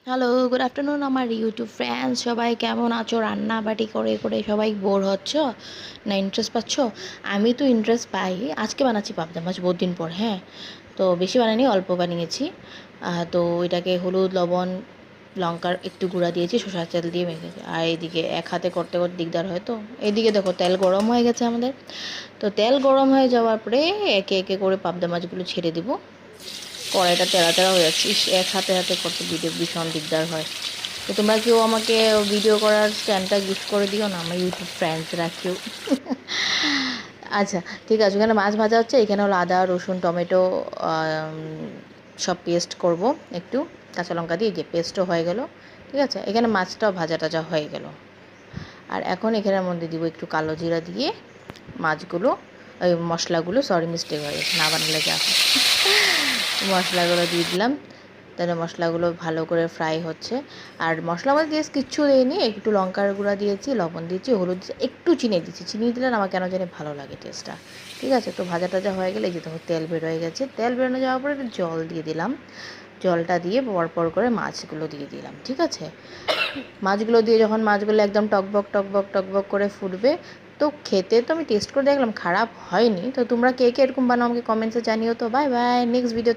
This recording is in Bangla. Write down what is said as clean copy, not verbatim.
হ্যালো, গুড আফটারনুন আমার ইউটিউব ফ্রেন্ডস সবাই কেমন আছো? রান্নাবাটি করে করে সবাই বোর হচ্ছ না ইন্টারেস্ট পাচ্ছ? আমি তো ইন্টারেস্ট পাই। আজকে বানাচ্ছি পাবদা মাছ বহুত দিন পর। হ্যাঁ, তো বেশি বানাইনি, অল্প বানিয়েছি। তো এটাকে হলুদ লবণ লঙ্কার একটু গুঁড়া দিয়েছি, সরষের তেল দিয়ে মেখেছি। আর এইদিকে এক হাতে করতে করতে দিকদার হয়, তো এইদিকে দেখো তেল গরম হয়ে গেছে আমাদের। তো তেল গরম হয়ে যাওয়ার পরে একে একে করে পাবদা মাছগুলো ছেড়ে দিব। কড়াইটা তেরা তেরা হয়ে যাচ্ছে, এক হাতে হাতে করতে ভিডিও ভীষণ দিকদার হয়। তো তোমরা কেউ আমাকে ভিডিও করার স্ট্যান্ডটা গিফট করে দিও না, আমার ইউটিউব ফ্রেন্ডসরা কেউ। আচ্ছা, ঠিক আছে। এখানে মাছ ভাজা হচ্ছে, এখানে হলো আদা রসুন টমেটো সব পেস্ট করব একটু, কাঁচা লঙ্কা দিয়ে যে পেস্টও হয়ে গেল। ঠিক আছে, এখানে মাছটাও ভাজা টাজা হয়ে গেল। আর এখন এখানের মধ্যে দিব একটু কালো জিরা দিয়ে মাছগুলো, ওই মশলাগুলো, সরি মিস্টেক হয়ে গেছে, না বানালে যা হয়। মশলাগুলো দিয়ে দিলাম। তাহলে মশলাগুলো ভালো করে ফ্রাই হচ্ছে। আর মশলা মধ্যে দিয়ে কিচ্ছু দিইনি, একটু লঙ্কার গুঁড়া দিয়েছি, লবণ দিয়েছি, হলুদ দিয়েছি, একটু চিনি দিয়েছি। চিনি দিলে আমার কেন জানি ভালো লাগে টেস্টটা। ঠিক আছে, তো ভাজা টাজা হয়ে গেলে এই যে তখন তেল বের হয়ে গেছে। তেল বেরোনো যাওয়ার পরে একটু জল দিয়ে দিলাম। জলটা দিয়ে পরপর করে মাছগুলো দিয়ে দিলাম। ঠিক আছে, মাছগুলো দিয়ে যখন মাছগুলো একদম টকবক টকবক টকবক করে ফুটবে, তো খেতে তো আমি টেস্ট করে দেখলাম খারাপ হয়নি। তো তোমরা কে কে এরকম বানাও আমাকে কমেন্টসে জানিও। তো বাই বাই, নেক্সট ভিডিও।